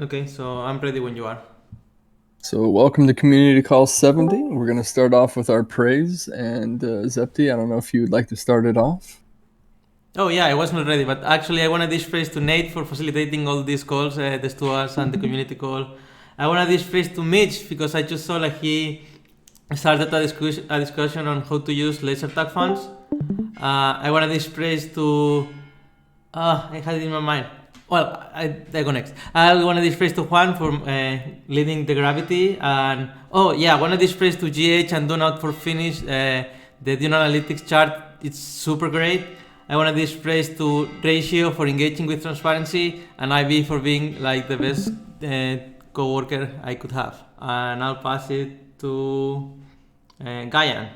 Okay, so I'm ready when you are. So welcome to Community Call 70. We're going to start off with our praise. And Zepti, I don't know if you would like to start it off. Oh yeah, I was not ready, but actually I wanted this praise to Nate for facilitating all these calls, the Stewards and the community call. I wanted this praise to Mitch because I just saw like he started a discussion on how to use laser tag funds. I wanted this praise to I had it in my mind. Well, I go next. I want to praise to Juan for leading the gravity, and oh yeah, I want to praise to GH and Donut for finish the Dune Analytics chart. It's super great. I want to praise to Ratio for engaging with transparency, and IB for being like the best co-worker I could have. And I'll pass it to Guyan.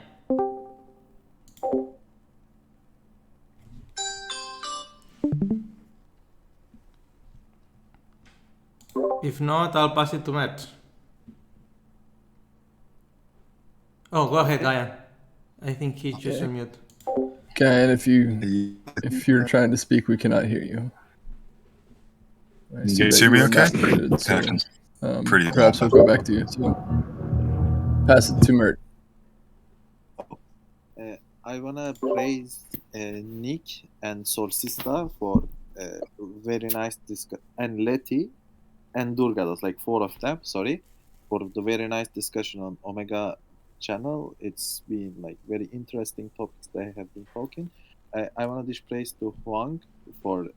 If not, I'll pass it to Matt. Oh, go ahead, Guyan. I think he's just on mute. Okay, and if you're trying to speak, we cannot hear you. I see You that hear you me are okay? not muted, so Pretty perhaps we'll go back to you. So pass it to Mert. I wanna praise Nick and Solsista for very nice and Letty and Durgadas, like four of them. Sorry, for the very nice discussion on Omega channel. It's been like very interesting topics they have been talking. I wanna dish praise to Huang for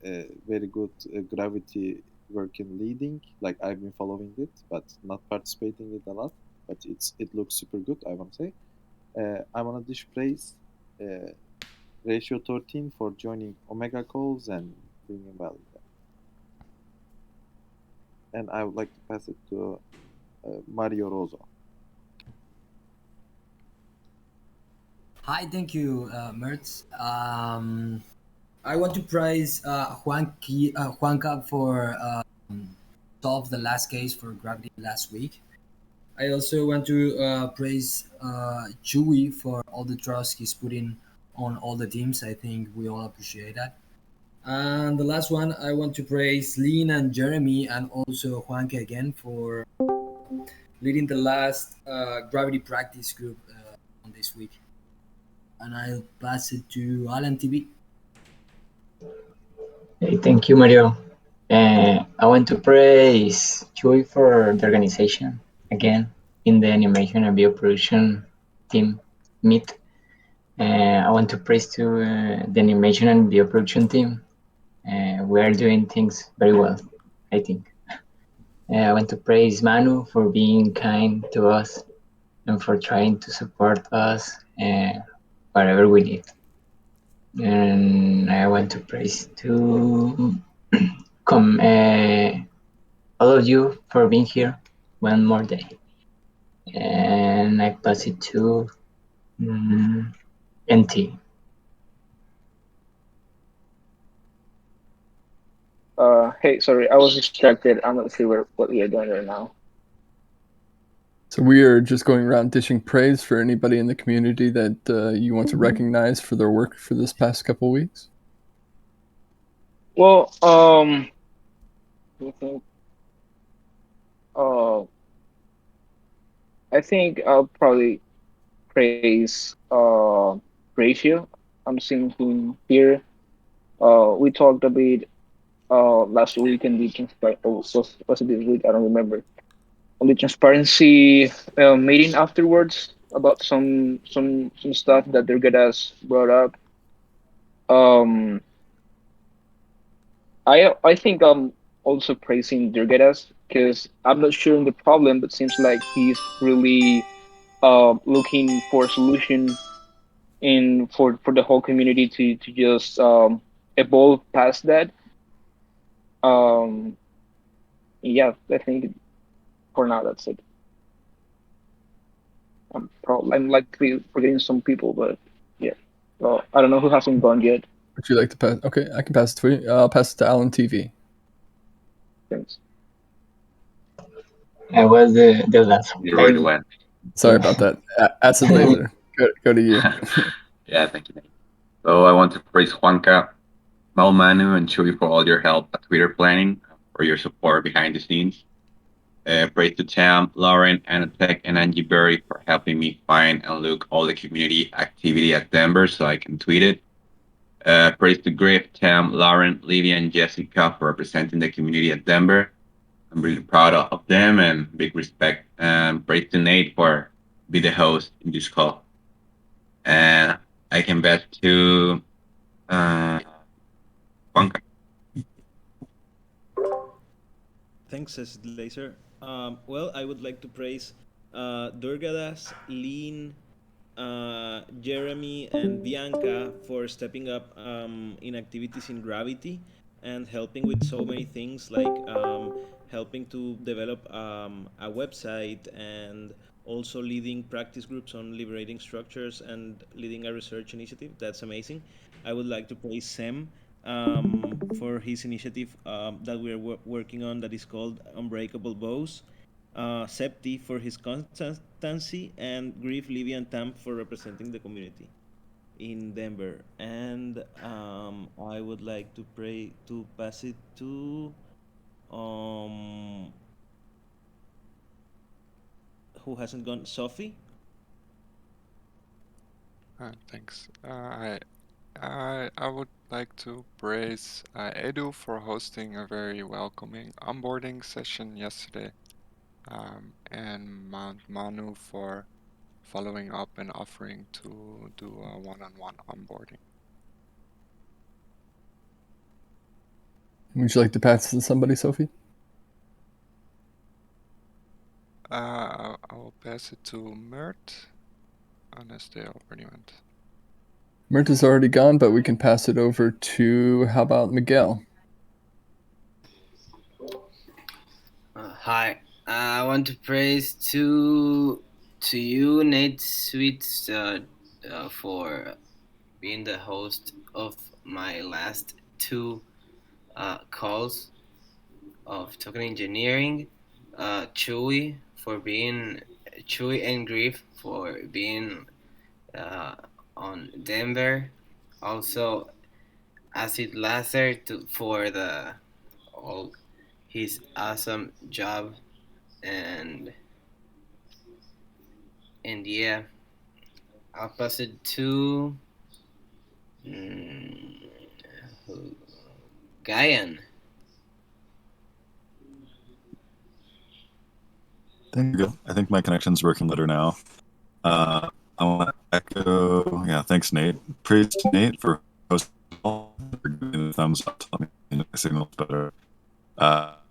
very good gravity work in leading. Like I've been following it, but not participating it a lot. But it looks super good. I wanna say. I wanna dish praise uh, Ratio 13 for joining Omega calls and bringing value. And I would like to pass it to Mario Rosa. Hi, thank you, Mertz. I want to praise Juanca for solve the last case for gravity last week. I also want to praise Chewy for all the trust he's putting on all the teams. I think we all appreciate that. And the last one, I want to praise Lean and Jeremy and also Juanca again for leading the last gravity practice group on this week. And I'll pass it to Alan TV. Hey, thank you, Mario. I want to praise Chuy for the organization again in the animation and video production team meet. I want to praise to the animation and video production team. We are doing things very well, I think. I want to praise Manu for being kind to us and for trying to support us wherever we need. And I want to praise to all of you for being here one more day. And I pass it to NT. Hey, sorry, I was distracted. I'm not sure what we are doing right now. So we are just going around dishing praise for anybody in the community that you want to recognize for their work for this past couple weeks. Well, I think, uh, I think I'll probably praise Ratio. I'm seeing him here. We talked a bit last week in the was it this week? I don't remember. On the transparency meeting afterwards about some stuff that their guys brought up. Um, I think I'm also praising Dirgedas because I'm not sure in the problem, but seems like he's really looking for a solution in for the whole community to just evolve past that. Um, yeah, I think for now that's it. I'm likely forgetting some people, but yeah. Well, I don't know who hasn't gone yet. Would you like to pass? Okay, I can pass it to you. I'll pass it to Alan TV. Thanks. I was the last one. You already went. Sorry about that. Acid laser. Go to you. Yeah, thank you. So I want to praise Juanca, Manu, and Chewy for all your help at Twitter planning, for for your support behind the scenes. Praise to Tam, Lauren, Anatech, and Angie Berry for helping me find and look all the community activity at Denver so I can tweet it. Praise to Griff, Tam, Lauren, Lydia, and Jessica for representing the community at Denver. I'm really proud of them and big respect. And praise to Nate for be the host in this call. And I can bet to Juanca. Thanks, Laser. Well, I would like to praise Durgadas, Lean, Jeremy, and Bianca for stepping up in activities in Gravity and helping with so many things like helping to develop a website and also leading practice groups on liberating structures and leading a research initiative. That's amazing. I would like to praise Sem for his initiative that we're working on that is called Unbreakable Bows. Septi for his constancy, and Grief, Livy, and Tam for representing the community in Denver. And I would like to pass it to who hasn't gone, Sophie. Thanks. I would like to praise Edu for hosting a very welcoming onboarding session yesterday, and Manu for following up and offering to do a one-on-one onboarding. Would you like to pass to somebody, Sophie? I will pass it to Mert, unless they already went. Mert is already gone, but we can pass it over to, how about Miguel? Hi. I want to praise to you, Nate Sweets, for being the host of my last two calls of token engineering. Chewy and Grief for being on Denver. Also, Acid Laser for all his awesome job, and yeah, I'll pass it to Guyan. Thank you. I think my connection's working better now. I want to echo, thanks, Nate. Praise to Nate for hosting for giving the thumbs up to let me know my signal's better.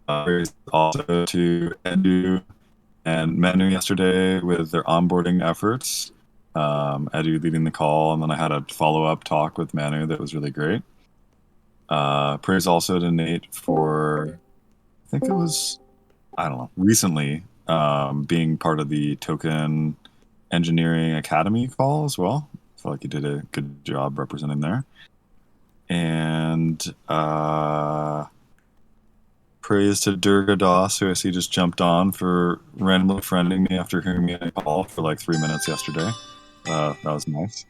Praise also to Edu and Manu yesterday with their onboarding efforts. Edu leading the call, and then I had a follow-up talk with Manu that was really great. Praise also to Nate for, I think it was, recently being part of the Token Engineering Academy call as well. I feel like you did a good job representing there. And praise to Durga Das, who I see just jumped on, for randomly friending me after hearing me in a call for like 3 minutes yesterday. That was nice.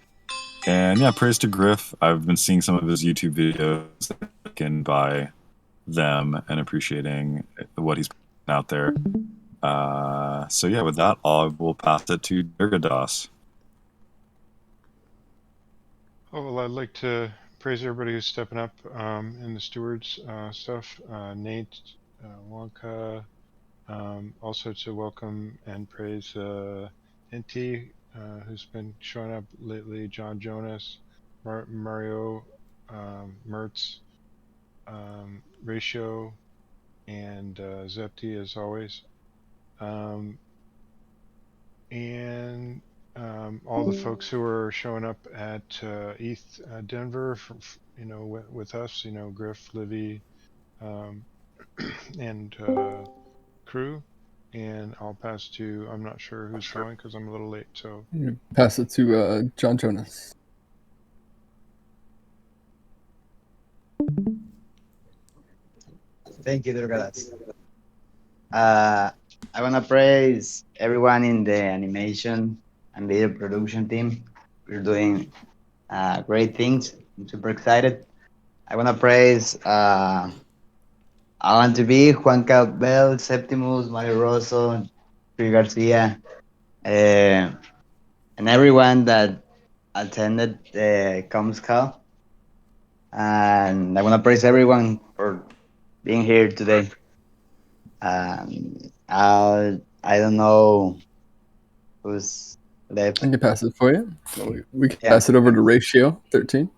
And praise to Griff. I've been seeing some of his YouTube videos taken by them and appreciating what he's putting out there. With that, I will pass it to Durga Das. Oh, well, I'd like to praise everybody who's stepping up in the Stewards stuff. Nate, Wonka, also to welcome and praise Inti, who's been showing up lately, John Jonas, Mario, Mertz, Ratio, and Zepti as always. And all the folks who are showing up at ETH Denver, with us, Griff, Livy, and crew. And I'll pass to, I'm not sure who's going because I'm a little late. So pass it to John Jonas. Thank you, Durgadas. I want to praise everyone in the animation and video production team. We're doing great things. I'm super excited. I want to praise I want to be Juan Cabell, Septimus, Mario Rosso, Tri Garcia, and everyone that attended the comms call. And I want to praise everyone for being here today. I don't know who's left. I can pass it for you. We can Yeah. pass it over to Ratio 13.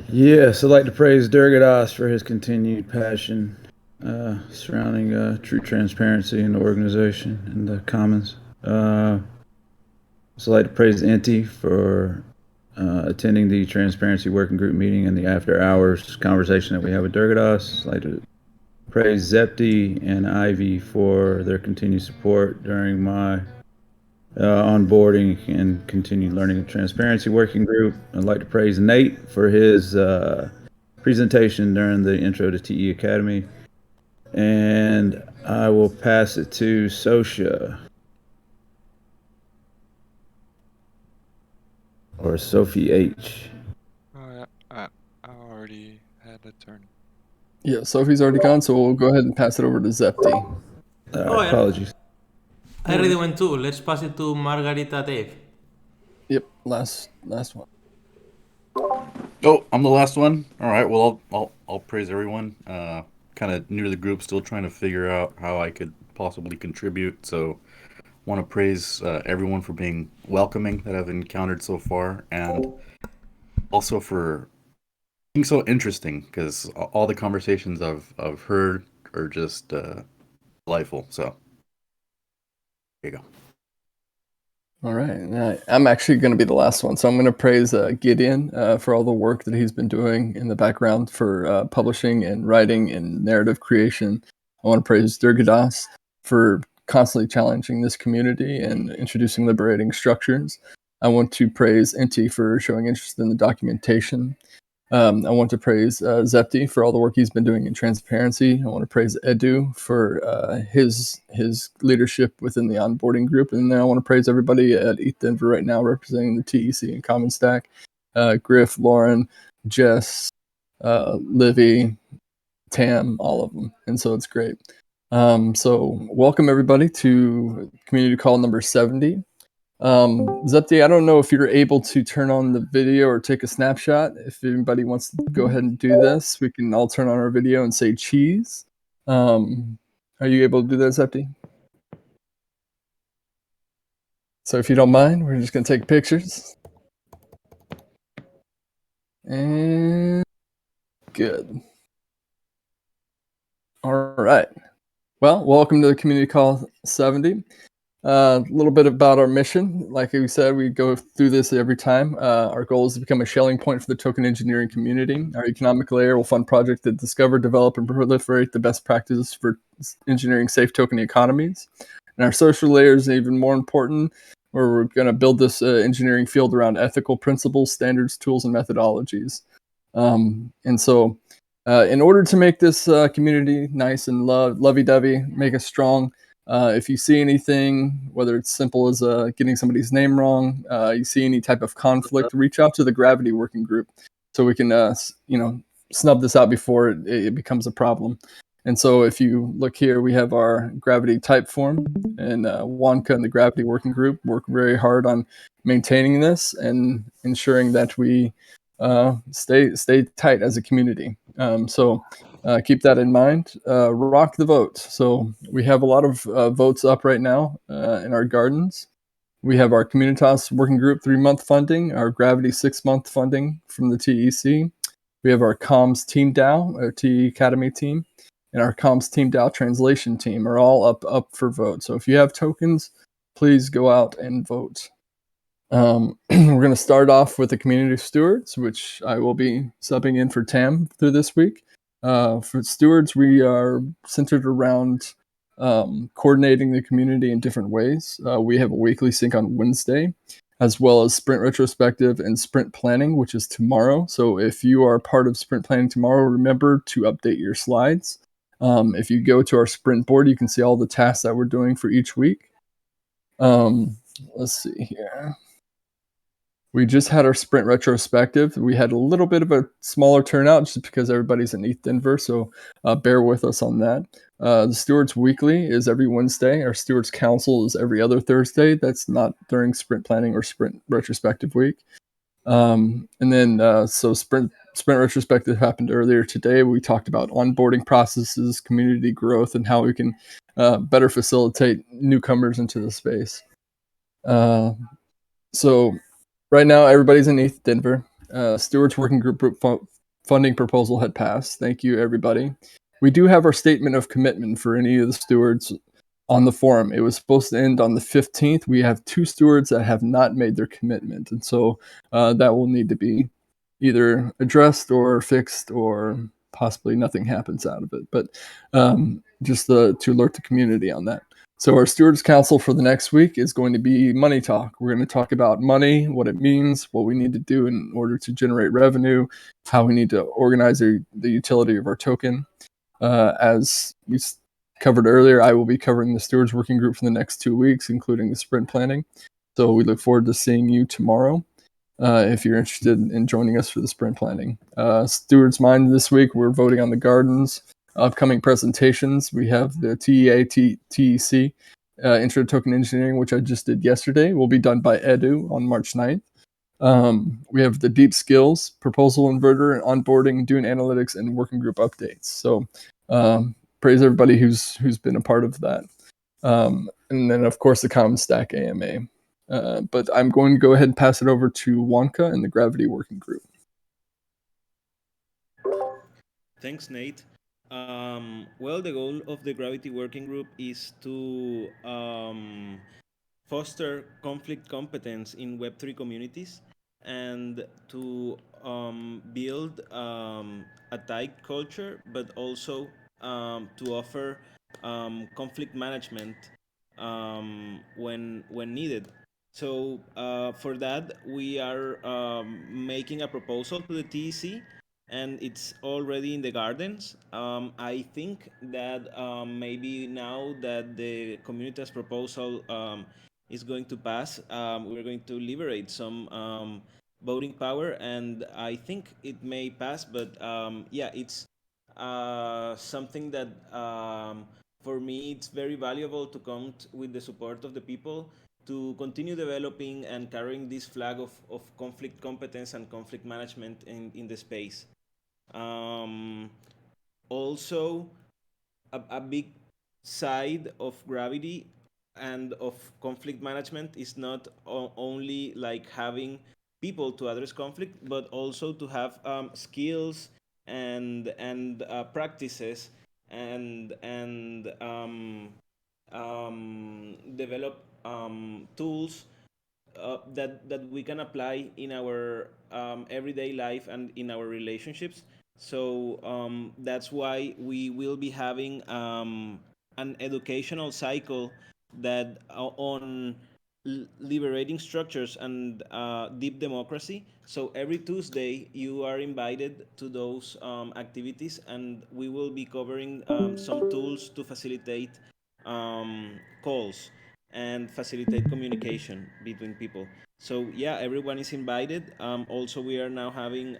Yes, I'd like to praise Durgadas for his continued passion surrounding true transparency in the organization and the commons. Also like to praise Inti for attending the Transparency Working Group meeting and the after hours conversation that we have with Durgadas. I'd like to praise Zepti and Ivy for their continued support during my onboarding and continued learning of Transparency Working Group. I'd like to praise Nate for his presentation during the Intro to TE Academy. And I will pass it to Sosha. Or Sophie H. I already had a turn. Yeah, Sophie's already gone, so we'll go ahead and pass it over to Zepti. Yeah. Apologies. I already went too. Let's pass it to Margarita Dave. Yep, last one. Oh, I'm the last one. All right. Well, I'll praise everyone. Kind of new to the group, still trying to figure out how I could possibly contribute. So, want to praise everyone for being welcoming that I've encountered so far, and also for being so interesting because all the conversations I've heard are just delightful. So, there you go. All right. I'm actually going to be the last one. So I'm going to praise Gideon for all the work that he's been doing in the background for publishing and writing and narrative creation. I want to praise Durgadas for constantly challenging this community and introducing liberating structures. I want to praise Inti for showing interest in the documentation. I want to praise Zepti for all the work he's been doing in transparency. I want to praise Edu for his leadership within the onboarding group. And then I want to praise everybody at ETH Denver right now representing the TEC and Common Stack. Griff, Lauren, Jess, Livy, Tam, all of them. And so it's great. So welcome everybody to Community Call number 70. Zepti, I don't know if you're able to turn on the video or take a snapshot. If anybody wants to go ahead and do this, we can all turn on our video and say cheese. Are you able to do that, Zepti? So if you don't mind, we're just going to take pictures. And good. All right. Well, welcome to the Community Call 70. A little bit about our mission. Like we said, we go through this every time. Our goal is to become a Schelling point for the token engineering community. Our economic layer will fund projects that discover, develop, and proliferate the best practices for engineering safe token economies. And our social layer is even more important, where we're going to build this engineering field around ethical principles, standards, tools, and methodologies. And so in order to make this community nice and lovey-dovey, make us strong, if you see anything, whether it's simple as getting somebody's name wrong, you see any type of conflict, reach out to the Gravity Working Group so we can, snub this out before it becomes a problem. And so if you look here, we have our Gravity type form, and Wonka and the Gravity Working Group work very hard on maintaining this and ensuring that we stay tight as a community. So keep that in mind. Rock the vote. So we have a lot of votes up right now in our gardens. We have our Communitas Working Group 3-month funding, our Gravity 6-month funding from the TEC. We have our Comms Team DAO, our TE Academy team, and our Comms Team DAO translation team are all up for vote. So if you have tokens, please go out and vote. We're going to start off with the Community Stewards, which I will be subbing in for Tam through this week. For Stewards, we are centered around coordinating the community in different ways. We have a weekly sync on Wednesday, as well as Sprint Retrospective and Sprint Planning, which is tomorrow. So if you are part of Sprint Planning tomorrow, remember to update your slides. If you go to our Sprint board, you can see all the tasks that we're doing for each week. Let's see here. We just had our sprint retrospective. We had a little bit of a smaller turnout just because everybody's in East Denver, so bear with us on that. The Stewards Weekly is every Wednesday. Our Stewards Council is every other Thursday. That's not during sprint planning or sprint retrospective week. And then so sprint retrospective happened earlier today. We talked about onboarding processes, community growth, and how we can better facilitate newcomers into the space. So right now, everybody's in East Denver. Stewards Working Group funding proposal had passed. Thank you, everybody. We do have our statement of commitment for any of the stewards on the forum. It was supposed to end on the 15th. We have 2 stewards that have not made their commitment. And so that will need to be either addressed or fixed, or possibly nothing happens out of it. But just to alert the community on that. So our Stewards Council for the next week is going to be money talk. We're going to talk about money, what it means, what we need to do in order to generate revenue, how we need to organize the utility of our token. As we covered earlier, I will be covering the Stewards Working Group for the next 2 weeks, including the sprint planning. So we look forward to seeing you tomorrow if you're interested in joining us for the sprint planning. Stewards Mind this week, we're voting on the gardens. Upcoming presentations, we have the TEC Intro to Token Engineering, which I just did yesterday, will be done by Edu on March 9th. We have the Deep Skills, Proposal Inverter, Onboarding, Doing Analytics, and Working Group Updates. So praise everybody who's been a part of that. And then, of course, the Common Stack AMA. But I'm going to go ahead and pass it over to Wonka and the Gravity Working Group. Thanks, Nate. Well, the goal of the Gravity Working Group is to foster conflict competence in Web3 communities and to build a tight culture, but also to offer conflict management when needed. So for that, we are making a proposal to the TEC, and it's already in the gardens. I think that maybe now that the Communitas proposal is going to pass, we're going to liberate some voting power, and I think it may pass. But yeah, it's something that for me it's very valuable to count with the support of the people to continue developing and carrying this flag of conflict competence and conflict management in the space. Also, a big side of Gravity and of conflict management is not only like having people to address conflict, but also to have skills and practices and develop tools that we can apply in our everyday life and in our relationships. So that's why we will be having an educational cycle that on liberating structures and deep democracy. So every Tuesday you are invited to those activities, and we will be covering some tools to facilitate calls and facilitate communication between people. So yeah, everyone is invited. Also, we are now having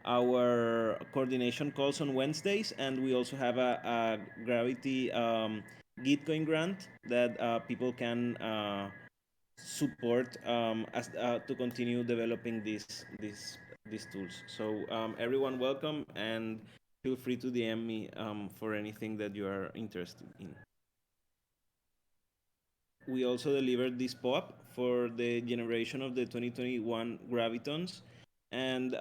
our coordination calls on Wednesdays, and we also have a Gravity Gitcoin grant that people can support as to continue developing these tools. So everyone welcome, and feel free to DM me for anything that you are interested in. We also delivered this pop for the generation of the 2021 Gravitons, and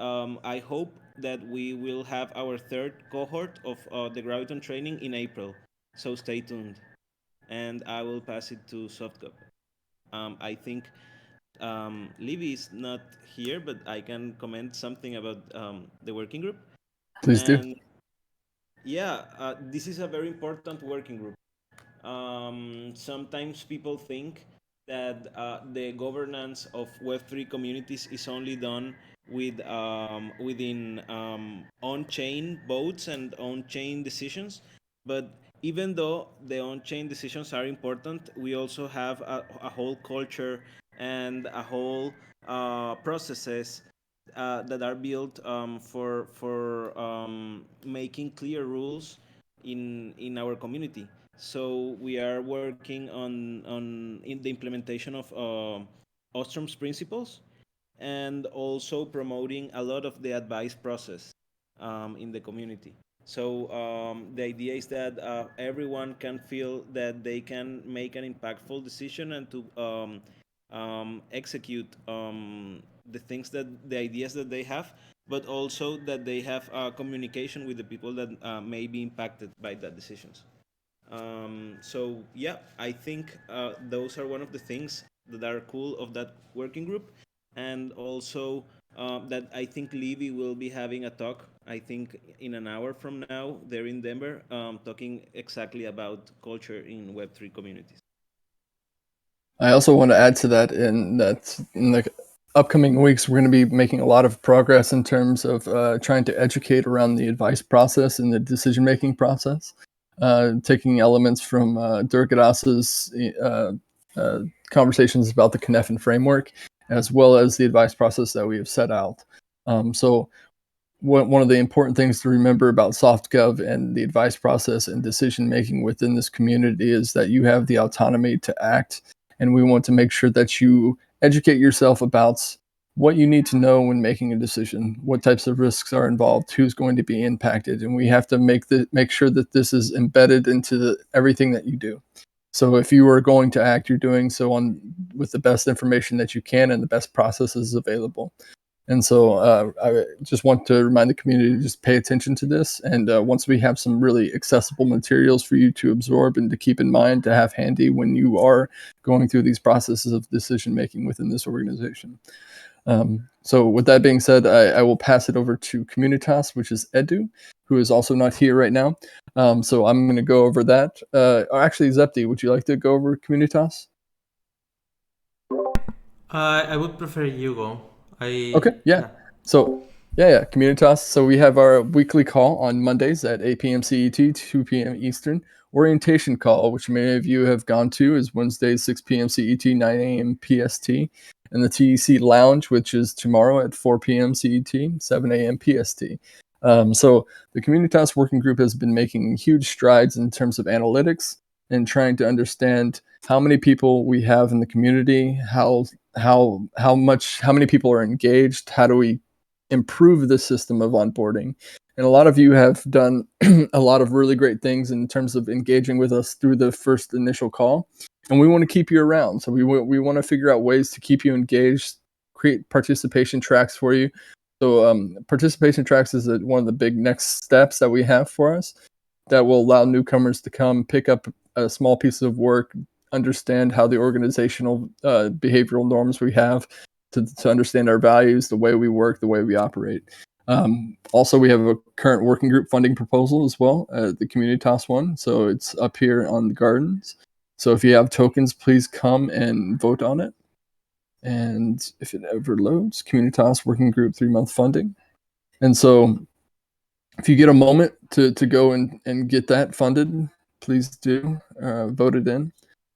I hope that we will have our third cohort of the Graviton training in April. So stay tuned, and I will pass it to Softcup. I think Libby is not here, but I can comment something about the working group. Please do. Yeah, this is a very important working group. Sometimes people think that the governance of Web3 communities is only done within on-chain votes and on-chain decisions. But even though the on-chain decisions are important, we also have a whole culture and a whole processes that are built for making clear rules in our community. So we are working on in the implementation of Ostrom's principles, and also promoting a lot of the advice process in the community. So the idea is that everyone can feel that they can make an impactful decision and to execute the things that the ideas that they have, but also that they have communication with the people that may be impacted by that decisions. So yeah, I think those are one of the things that are cool of that working group, and also that I think Levy will be having a talk. I think in an hour from now, there in Denver, talking exactly about culture in Web3 communities. I also want to add to that in the upcoming weeks, we're going to be making a lot of progress in terms of trying to educate around the advice process and the decision-making process, taking elements from Durgadas's conversations about the Cynefin framework, as well as the advice process that we have set out. So one of the important things to remember about SoftGov and the advice process and decision making within this community is that you have the autonomy to act, and we want to make sure that you educate yourself about what you need to know when making a decision, what types of risks are involved, who's going to be impacted, and we have to make sure that this is embedded into everything that you do. So if you are going to act, you're doing so with the best information that you can and the best processes available. And so I just want to remind the community to just pay attention to this. And once we have some really accessible materials for you to absorb and to keep in mind to have handy when you are going through these processes of decision making within this organization. So with that being said, I will pass it over to Communitas, which is Edu, who is also not here right now. So I'm going to go over that. Actually, Zepti, would you like to go over Communitas? I would prefer you go. Okay, yeah. So, yeah, Communitas. So we have our weekly call on Mondays at 8 p.m. CET, 2 p.m. Eastern. Orientation call, which many of you have gone to, is Wednesdays, 6 p.m. CET, 9 a.m. PST. And the TEC Lounge, which is tomorrow at 4 p.m. CET, 7 a.m. PST. So the Communitas working group has been making huge strides in terms of analytics and trying to understand how many people we have in the community, how many people are engaged, how do we improve the system of onboarding. And a lot of you have done a lot of really great things in terms of engaging with us through the first initial call, and we want to keep you around. So we want to figure out ways to keep you engaged, create participation tracks for you. So participation tracks is one of the big next steps that we have for us that will allow newcomers to come pick up a small piece of work, understand how the organizational behavioral norms we have, to understand our values, the way we work, the way we operate. Also, we have a current working group funding proposal as well, the Communitas one. So it's up here on the gardens. So if you have tokens, please come and vote on it. And if it ever loads, Communitas working group 3-month funding. And so if you get a moment to go and get that funded, please do vote it in.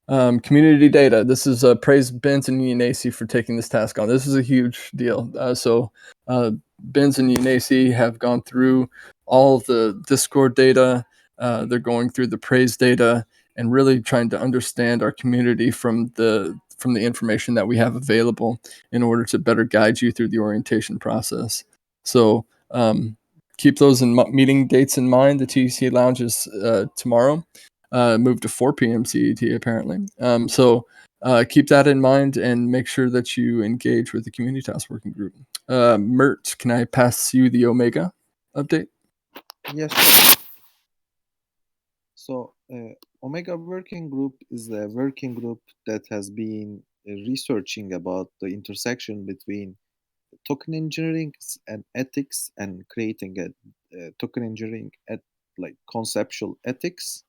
Community data. This is praise Benz and Yanesi for taking this task on. This is a huge deal. So Benz and Yanesi have gone through all of the Discord data. They're going through the praise data and really trying to understand our community from the information that we have available in order to better guide you through the orientation process. So keep those meeting dates in mind. The TEC Lounge is tomorrow. Moved to 4 p.m. CET apparently. So keep that in mind and make sure that you engage with the Communitas working group. Mert, can I pass you the Omega update? Yes. So Omega Working Group is a working group that has been researching about the intersection between token engineering and ethics, and creating a token engineering like conceptual ethics.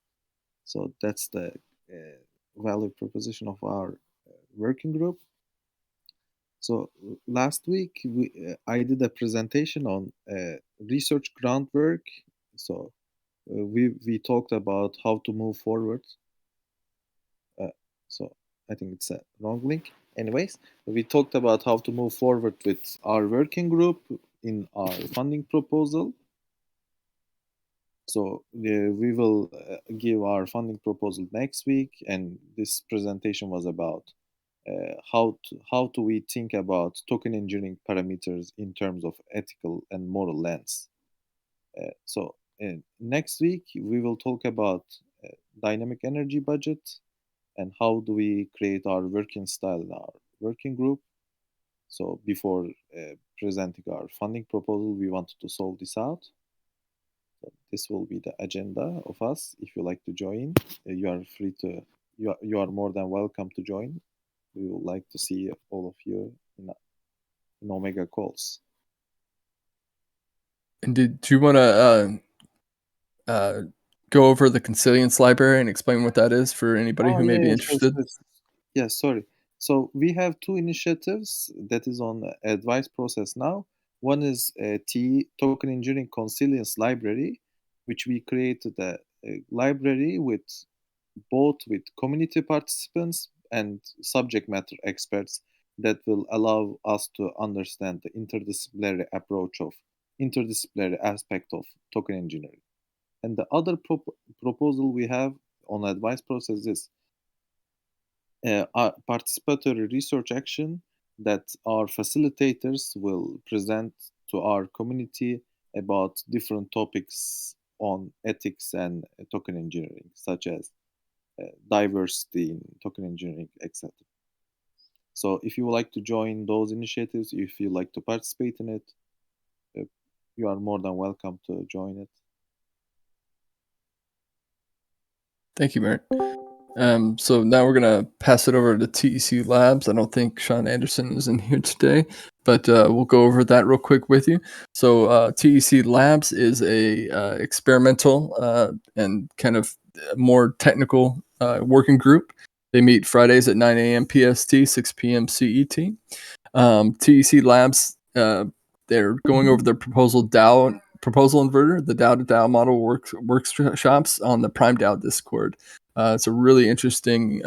So that's the value proposition of our working group. So last week I did a presentation on research groundwork. So we talked about how to move forward. So I think it's a wrong link. Anyways, we talked about how to move forward with our working group in our funding proposal. So we will give our funding proposal next week, and this presentation was about how do we think about token engineering parameters in terms of ethical and moral lens. So next week we will talk about dynamic energy budget and how do we create our working style in our working group. So before presenting our funding proposal, we wanted to solve this out. So this will be the agenda of us. If you like to join, you are free to. You are more than welcome to join. We would like to see all of you in Omega calls. And did you want to go over the Consilience library and explain what that is for anybody who may be interested? Yes, sorry. So we have two initiatives that is on the advice process now. One is a token engineering consilience library, which we created a library with both with community participants and subject matter experts that will allow us to understand the interdisciplinary approach of interdisciplinary aspect of token engineering. And the other proposal we have on advice process is a participatory research action that our facilitators will present to our community about different topics on ethics and token engineering, such as diversity in token engineering, etc. So if you would like to join those initiatives, if you like to participate in it, you are more than welcome to join it. Thank you, Mert. So now we're going to pass it over to TEC Labs. I don't think Sean Anderson is in here today, but we'll go over that real quick with you. So TEC Labs is a experimental and kind of more technical working group. They meet Fridays at 9 a.m. PST, 6 p.m. CET. TEC Labs, they're going over their proposal inverter, the DAO to DAO model workshops on the Prime DAO Discord. It's a really interesting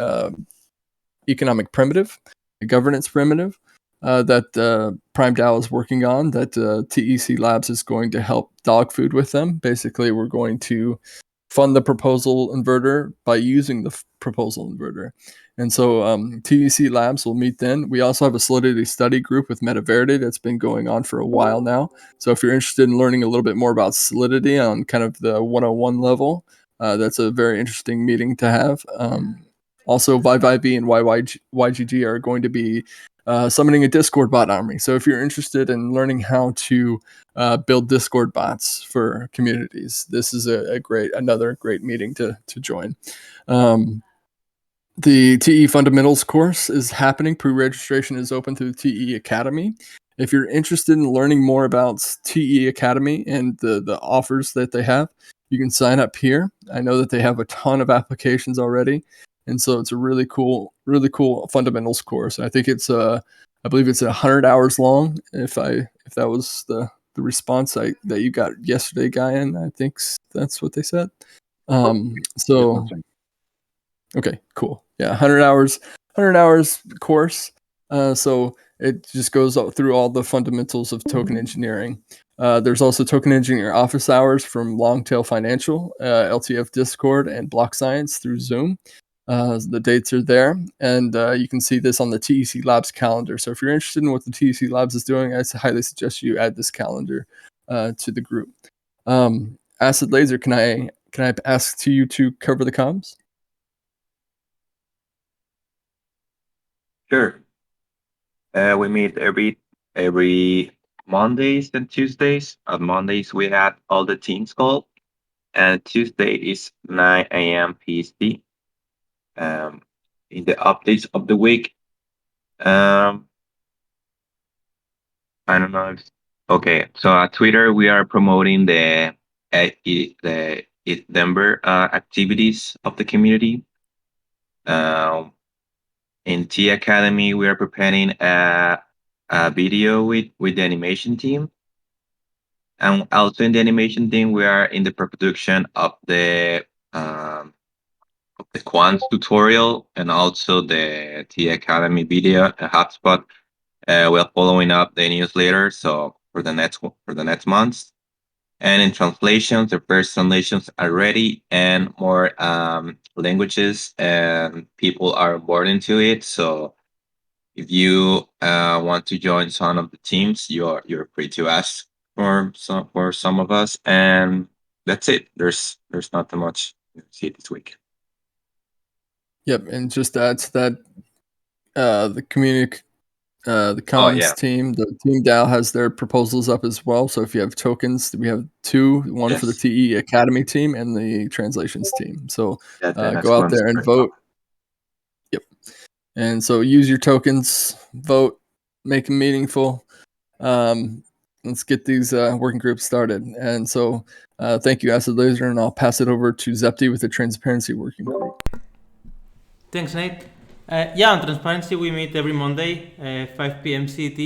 economic primitive, a governance primitive that Prime DAO is working on that TEC Labs is going to help dog food with them. Basically, we're going to fund the proposal inverter by using the proposal inverter. And so TEC Labs will meet then. We also have a Solidity study group with Metaverde that's been going on for a while now. So if you're interested in learning a little bit more about Solidity on kind of the 101 level, that's a very interesting meeting to have. Also, ViViV and YGG are going to be summoning a Discord bot army. So if you're interested in learning how to build Discord bots for communities, this is another great meeting to join. The TE Fundamentals course is happening. Pre-registration is open through the TE Academy. If you're interested in learning more about TE Academy and the offers that they have, you can sign up here. I know that they have a ton of applications already, and so it's a really cool fundamentals course. I think it's I believe it's 100 hours long. If that was the response that you got yesterday, Guyan, I think that's what they said. Okay, cool. Yeah, 100 hours course. So it just goes through all the fundamentals of token engineering. There's also token engineer office hours from Longtail Financial, LTF Discord, and Block Science through Zoom. The dates are there, and you can see this on the TEC Labs calendar. So if you're interested in what the TEC Labs is doing, I highly suggest you add this calendar to the group. Acid Laser, can I ask you to cover the comms? Sure. We meet every Mondays and Tuesdays. On Mondays we had all the teams call, and Tuesday is 9 a.m. PST. In the updates of the week, I don't know. Okay, so at Twitter we are promoting the Denver activities of the community. In T Academy, we are preparing a video with the animation team, and also in the animation team, we are in the production of the Quant tutorial and also the TEC Academy video and HubSpot. We're following up the newsletter, so for the next months. And in translations, the first translations are ready, and more languages and people are born into it. So if you want to join some of the teams, you're free to ask for some of us, and that's it. There's not that much to see this week. Yep, and just to add to that, the community, the comms yeah. team, the team DAO has their proposals up as well. So if you have tokens, we have two, one for the Yes. TE Academy team and the translations team. So Yeah, the next go out one's there and very vote. Yep. And so use your tokens, vote, make them meaningful. Let's get these working groups started. And so thank you, Acid Laser, and I'll pass it over to Zepti with the transparency working group. Thanks, Nate. Yeah, on Transparency, we meet every Monday, 5 p.m. CT.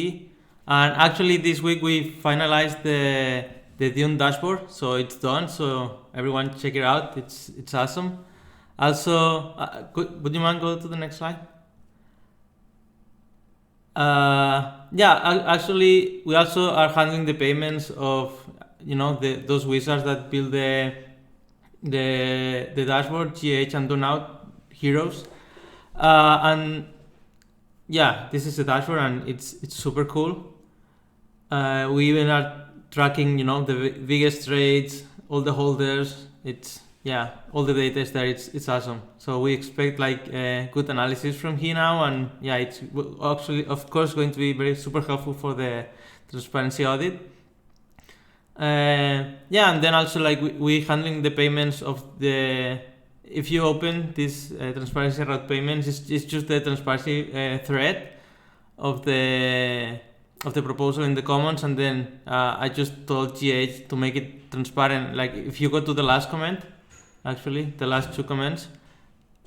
And actually, this week we finalized the Dune dashboard, so it's done. So everyone check it out. It's awesome. Also, would you mind go to the next slide? Yeah, actually, we also are handling the payments of those wizards that build the dashboard, GH and Donout heroes. And yeah, this is the dashboard, and it's super cool. We even are tracking, the biggest trades, all the holders. All the data is there. It's awesome. So we expect good analysis from here now, and yeah, it's actually of course going to be very super helpful for the transparency audit. And then also we handling the payments of the. If you open this transparency route payments, it's just the transparency thread of the proposal in the commons, and then I just told GH to make it transparent. Like if you go to the last comment, actually the last two comments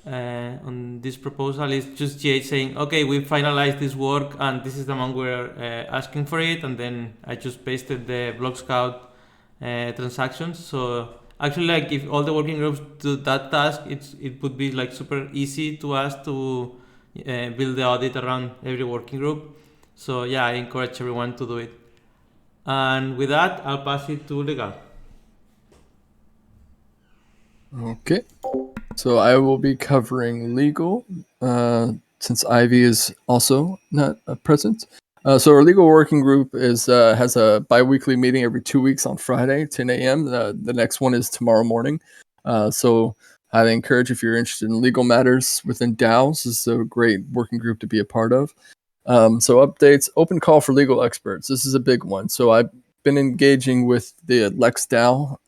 on this proposal is just GH saying, okay, we finalized this work and this is the amount we're asking for it, and then I just pasted the Block Scout transactions. So actually, if all the working groups do that task, it would be super easy to us to build the audit around every working group. So yeah, I encourage everyone to do it. And with that, I'll pass it to Legal. Okay. So I will be covering legal since Ivy is also not present. So our legal working group has a bi-weekly meeting every 2 weeks on Friday, 10 a.m. The next one is tomorrow morning. So I'd encourage, if you're interested in legal matters within DAOs, this is a great working group to be a part of. So updates, open call for legal experts. This is a big one. So I've been engaging with the Lex DAO,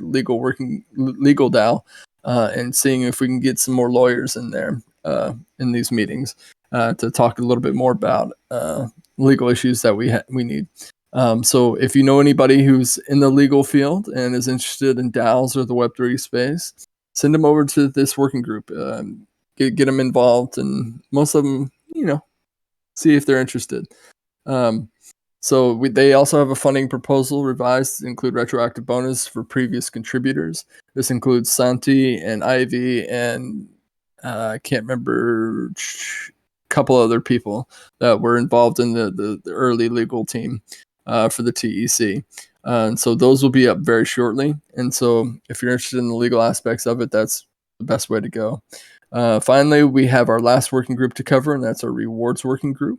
legal DAO, and seeing if we can get some more lawyers in there in these meetings to talk a little bit more about legal issues that we need. So if you know anybody who's in the legal field and is interested in DAOs or the Web3 space, send them over to this working group. Get them involved, and most of them, see if they're interested. So they also have a funding proposal revised to include retroactive bonus for previous contributors. This includes Santi and Ivy and I can't remember a couple other people that were involved in the early legal team for the TEC. And so those will be up very shortly. And so if you're interested in the legal aspects of it, that's the best way to go. Finally, we have our last working group to cover, and that's our rewards working group.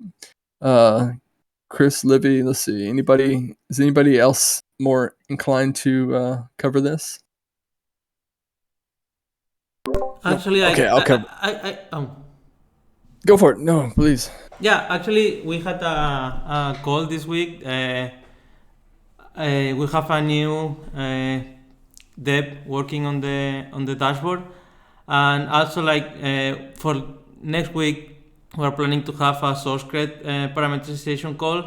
Chris, Livy, let's see. Is anybody else more inclined to cover this? Actually, okay, I'll cover. Go for it. No, please. Yeah, actually, we had a call this week. We have a new dev working on the dashboard, and also for next week we're planning to have a source cred parameterization call,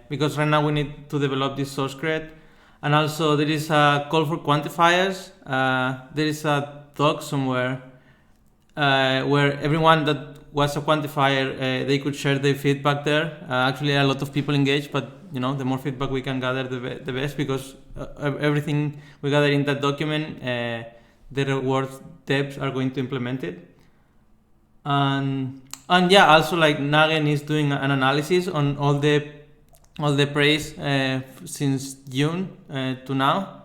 because right now we need to develop this source cred, and also there is a call for quantifiers. There is a doc somewhere where everyone that was a quantifier, they could share their feedback there. Actually, a lot of people engaged, but the more feedback we can gather, the best, because everything we gather in that document the reward devs are going to implement it. And yeah, also like Nagen is doing an analysis on all the praise since June to now.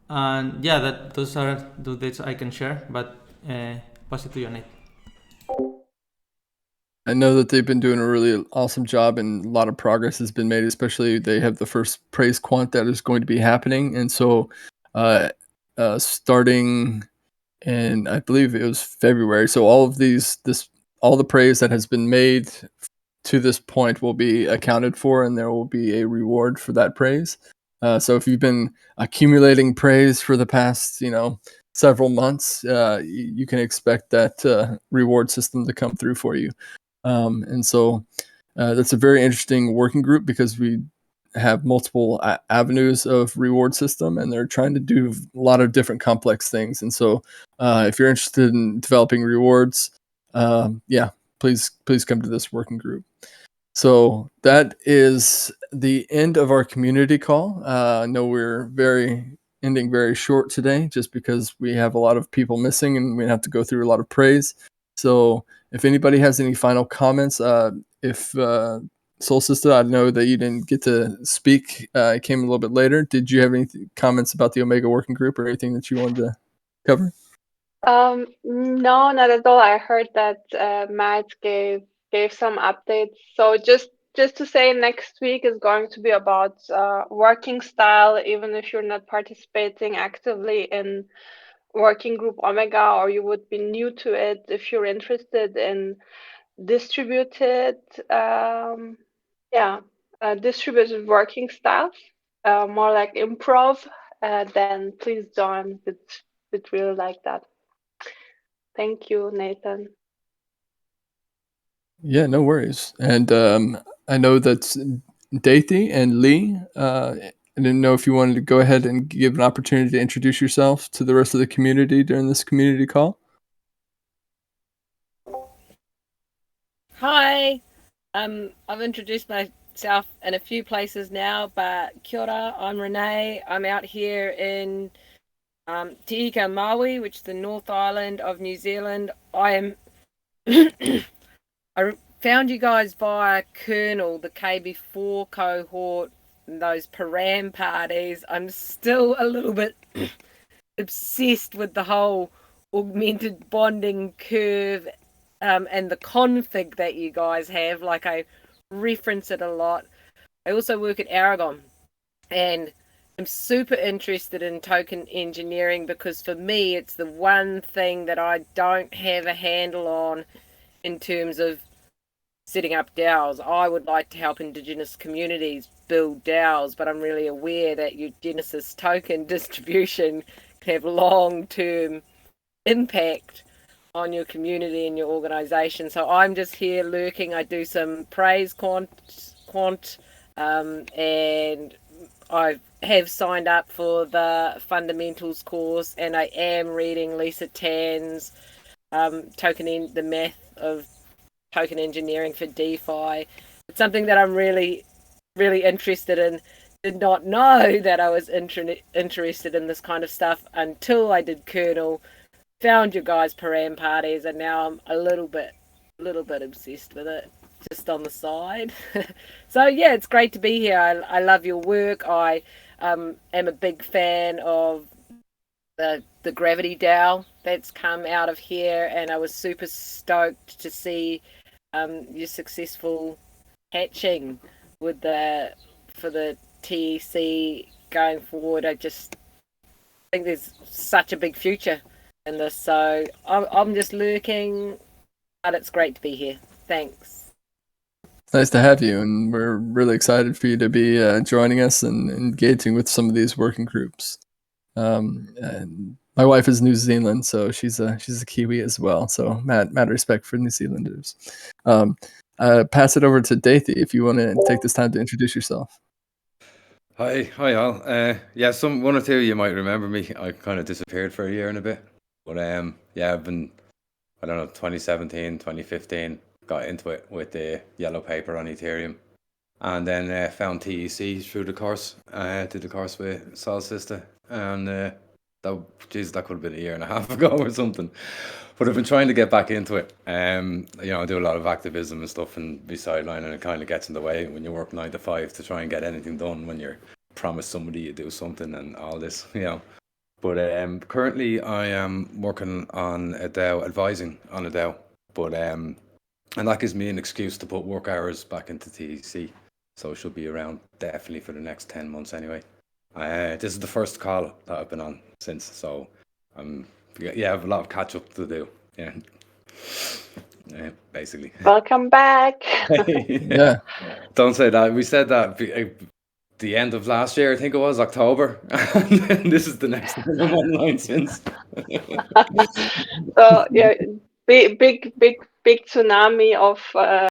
And yeah, those are the dates I can share. But pass it to you, Nate. I know that they've been doing a really awesome job, and a lot of progress has been made. Especially they have the first praise quant that is going to be happening, and so starting in, I believe it was February. So all of all the praise that has been made to this point will be accounted for, and there will be a reward for that praise. So if you've been accumulating praise for the past, several months, you can expect that reward system to come through for you. And so that's a very interesting working group because we have multiple avenues of reward system, and they're trying to do a lot of different complex things. And so if you're interested in developing rewards, please come to this working group. So that is the end of our community call. I know we're ending very short today just because we have a lot of people missing and we have to go through a lot of praise. So if anybody has any final comments, if Soul Sister, I know that you didn't get to speak. It came a little bit later. Did you have any comments about the Omega Working Group or anything that you wanted to cover? No, not at all. I heard that Matt gave some updates. So just to say, next week is going to be about working style. Even if you're not participating actively in Working Group Omega, or you would be new to it, if you're interested in distributed, distributed working styles, more like improv, then please join. We'd really like that. Thank you, Nathan. Yeah, no worries. And I know that Daithy and Lee, I didn't know if you wanted to go ahead and give an opportunity to introduce yourself to the rest of the community during this community call. Hi, I've introduced myself in a few places now, but kia ora, I'm Renee. I'm out here in TEC Maui, which is the North Island of New Zealand. I found you guys via Kernel, the KB4 cohort, and those Param parties. I'm still a little bit obsessed with the whole augmented bonding curve and the config that you guys have. Like, I reference it a lot. I also work at Aragon, and I'm super interested in token engineering because for me it's the one thing that I don't have a handle on in terms of setting up DAOs. I would like to help Indigenous communities build DAOs, but I'm really aware that your Genesis token distribution can have long-term impact on your community and your organization. So I'm just here lurking. I do some praise quant, and I have signed up for the fundamentals course, and I am reading Lisa Tan's the math of token engineering for DeFi. It's something that I'm really, really interested in. Did not know that I was interested in this kind of stuff until I did Kernel, found your guys' Param parties, and now I'm a little bit obsessed with it, just on the side. So yeah, it's great to be here. I love your work. I am a big fan of the Gravity DAO that's come out of here, and I was super stoked to see your successful hatching for the TEC going forward. I just think there's such a big future in this, so I'm just lurking, but it's great to be here. Thanks. It's nice to have you, and we're really excited for you to be joining us and engaging with some of these working groups. And my wife is New Zealand, so she's a Kiwi as well. So mad respect for New Zealanders. Pass it over to Daithy if you want to take this time to introduce yourself. Hi all. One or two of you might remember me. I kind of disappeared for a year and a bit, but I've been, 2017, 2015, got into it with the yellow paper on Ethereum, and then found TEC through the course. Did the course with Sol Sister, and that could have been a year and a half ago or something. But I've been trying to get back into it. I do a lot of activism and stuff and be sidelined, and it kind of gets in the way when you work 9 to 5 to try and get anything done when you're promised somebody you do something and all this, But currently I am working on a DAO, advising on a DAO. But and that gives me an excuse to put work hours back into TEC. So it should be around definitely for the next 10 months anyway. This is the first call that I've been on since, so I have a lot of catch up to do. Basically. Welcome back. Yeah. Don't say that. We said that the end of last year, I think it was October, and this is the next time I'm online since. So yeah, big tsunami of